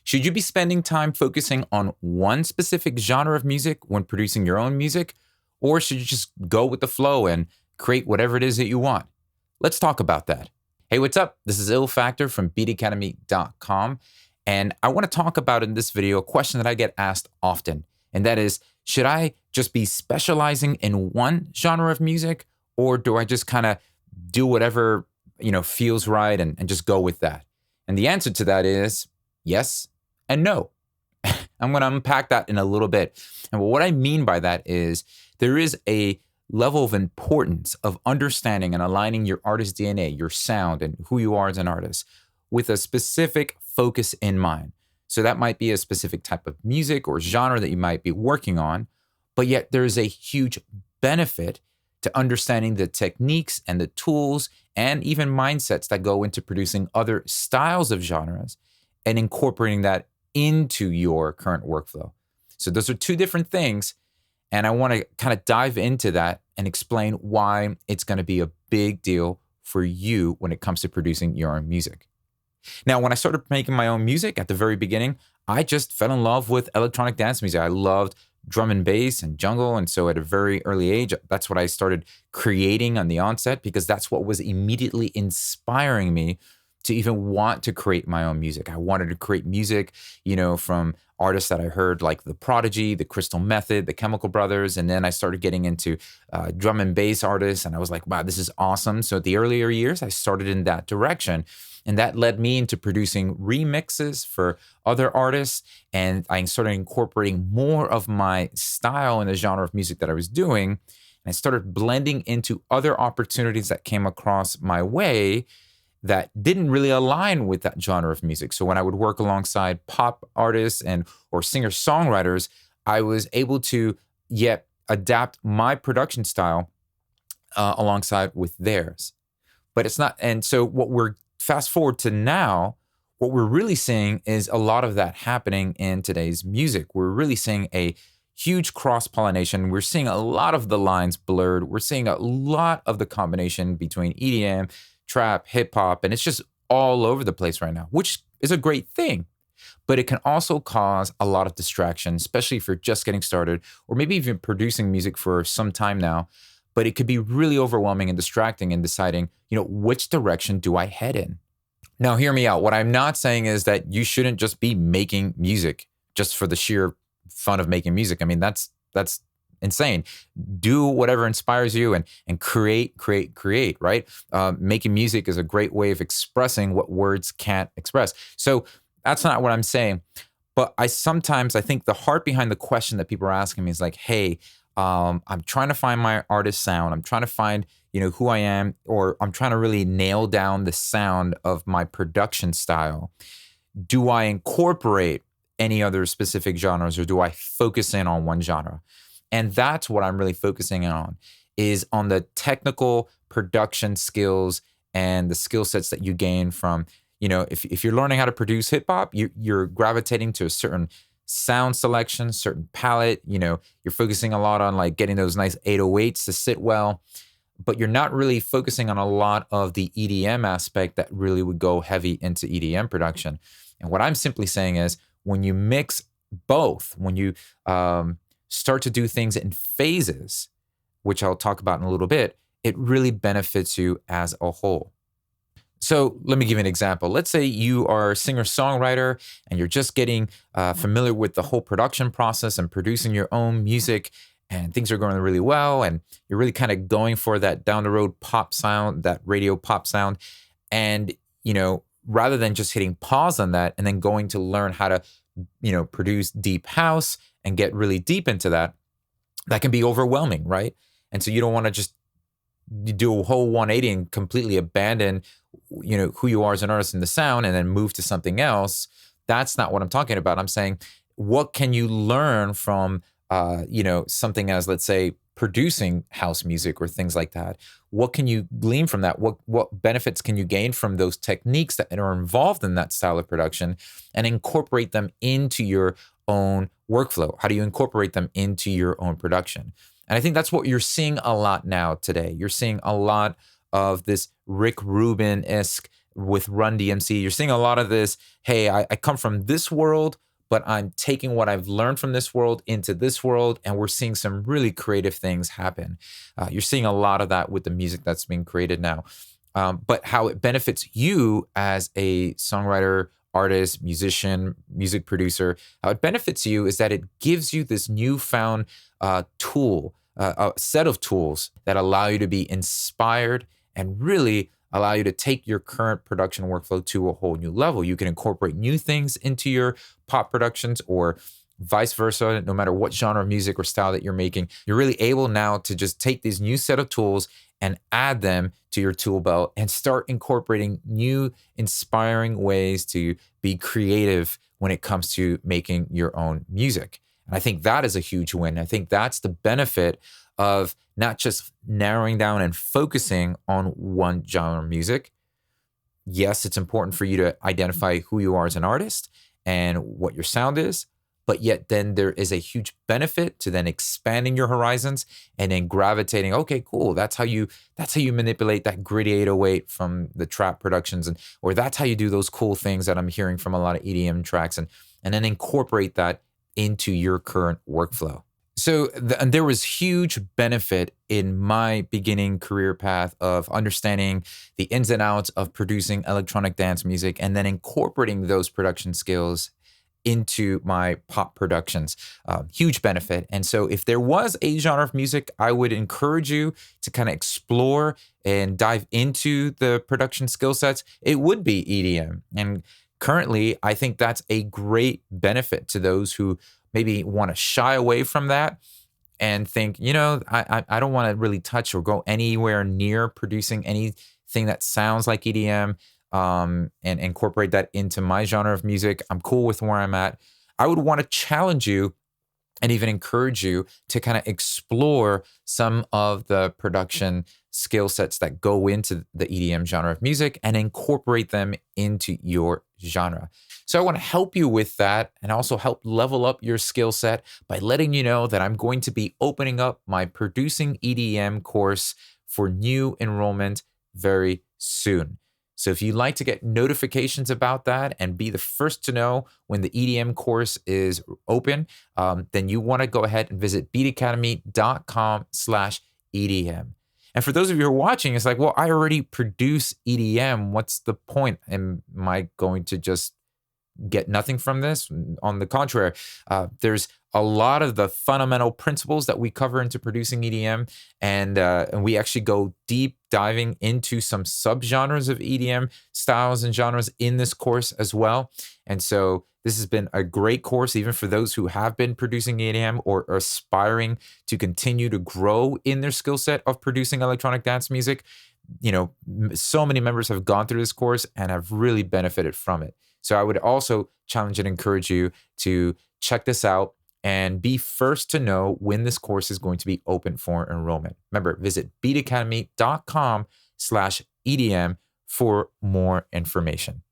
Should you be spending time focusing on one specific genre of music when producing your own music? Or should you just go with the flow and create whatever it is that you want? Let's talk about that. Hey, what's up? This is Ill Factor from beatacademy.com. And I want to talk about in this video a question that I get asked often. And that is, should I just be specializing in one genre of music? Or do I just kind of do whatever, feels right and just go with that? And the answer to that is yes and no. I'm going to unpack that in a little bit. And what I mean by that is there is a level of importance of understanding and aligning your artist DNA, your sound, and who you are as an artist with a specific focus in mind. So that might be a specific type of music or genre that you might be working on, but yet there's a huge benefit to understanding the techniques and the tools and even mindsets that go into producing other styles of genres and incorporating that into your current workflow. So those are two different things. And I want to kind of dive into that and explain why it's going to be a big deal for you when it comes to producing your own music. Now, when I started making my own music at the very beginning, I just fell in love with electronic dance music. I loved drum and bass and jungle. And so at a very early age, that's what I started creating on the onset because that's what was immediately inspiring me to even want to create my own music. I wanted to create music, from artists that I heard like The Prodigy, The Crystal Method, The Chemical Brothers. And then I started getting into drum and bass artists. And I was like, wow, this is awesome. So at the earlier years, I started in that direction. And that led me into producing remixes for other artists. And I started incorporating more of my style in the genre of music that I was doing. And I started blending into other opportunities that came across my way that didn't really align with that genre of music. So when I would work alongside pop artists or singer-songwriters, I was able to yet adapt my production style alongside with theirs. But it's not, and so what we're fast forward to now, what we're really seeing is a lot of that happening in today's music. We're really seeing a huge cross-pollination. We're seeing a lot of the lines blurred. We're seeing a lot of the combination between EDM, trap, hip hop, and it's just all over the place right now, which is a great thing. But it can also cause a lot of distraction, especially if you're just getting started or maybe even producing music for some time now. But it could be really overwhelming and distracting in deciding, which direction do I head in? Now, hear me out. What I'm not saying is that you shouldn't just be making music just for the sheer fun of making music. I mean, that's insane. Do whatever inspires you and create, right? Making music is a great way of expressing what words can't express. So that's not what I'm saying. But I think the heart behind the question that people are asking me is like, hey, I'm trying to find my artist sound. I'm trying to find, who I am, or I'm trying to really nail down the sound of my production style. Do I incorporate any other specific genres or do I focus in on one genre? And that's what I'm really focusing on, is on the technical production skills and the skill sets that you gain from, if you're learning how to produce hip hop, you're gravitating to a certain sound selection, certain palette, you're focusing a lot on like getting those nice 808s to sit well, but you're not really focusing on a lot of the EDM aspect that really would go heavy into EDM production. And what I'm simply saying is when you mix both, when you start to do things in phases, which I'll talk about in a little bit, it really benefits you as a whole. So let me give you an example. Let's say you are a singer-songwriter and you're just getting familiar with the whole production process and producing your own music, and things are going really well, and you're really kind of going for that down-the-road pop sound, that radio pop sound. And, rather than just hitting pause on that and then going to learn how to, produce deep house and get really deep into that, that can be overwhelming, right? And so you don't want to just do a whole 180 and completely abandon, who you are as an artist in the sound and then move to something else. That's not what I'm talking about. I'm saying, what can you learn from, something as, let's say, producing house music or things like that? What can you glean from that? What benefits can you gain from those techniques that are involved in that style of production and incorporate them into your own workflow? How do you incorporate them into your own production? And I think that's what you're seeing a lot now today. You're seeing a lot of this Rick Rubin-esque with Run DMC. You're seeing a lot of this. Hey, I come from this world, but I'm taking what I've learned from this world into this world, and we're seeing some really creative things happen. You're seeing a lot of that with the music that's being created now. But how it benefits you as a songwriter, artist, musician, music producer, how it benefits you is that it gives you this newfound tool, a set of tools that allow you to be inspired and really allow you to take your current production workflow to a whole new level. You can incorporate new things into your pop productions or vice versa. No matter what genre of music or style that you're making, you're really able now to just take these new set of tools and add them to your tool belt and start incorporating new inspiring ways to be creative when it comes to making your own music. And I think that is a huge win. I think that's the benefit of not just narrowing down and focusing on one genre of music. Yes, it's important for you to identify who you are as an artist and what your sound is, but yet then there is a huge benefit to then expanding your horizons and then gravitating, okay, cool. That's how you manipulate that gritty 808 from the trap productions, or that's how you do those cool things that I'm hearing from a lot of EDM tracks, and then incorporate that into your current workflow. So there was huge benefit in my beginning career path of understanding the ins and outs of producing electronic dance music and then incorporating those production skills into my pop productions. Huge benefit. And so if there was a genre of music, I would encourage you to kind of explore and dive into the production skill sets. It would be EDM. And currently, I think that's a great benefit to those who maybe want to shy away from that and think, I don't want to really touch or go anywhere near producing anything that sounds like EDM, and incorporate that into my genre of music. I'm cool with where I'm at. I would want to challenge you and even encourage you to kind of explore some of the production skill sets that go into the EDM genre of music and incorporate them into your genre. So I want to help you with that and also help level up your skill set by letting you know that I'm going to be opening up my Producing EDM course for new enrollment very soon. So if you'd like to get notifications about that and be the first to know when the EDM course is open, then you want to go ahead and visit beatacademy.com/EDM. And for those of you who are watching, it's like, well, I already produce EDM. What's the point? Am I going to just get nothing from this? On the contrary, there's a lot of the fundamental principles that we cover into producing EDM, and we actually go deep diving into some subgenres of EDM styles and genres in this course as well. And so this has been a great course, even for those who have been producing EDM or are aspiring to continue to grow in their skill set of producing electronic dance music. So many members have gone through this course and have really benefited from it. So I would also challenge and encourage you to check this out and be first to know when this course is going to be open for enrollment. Remember, visit beatacademy.com/EDM for more information.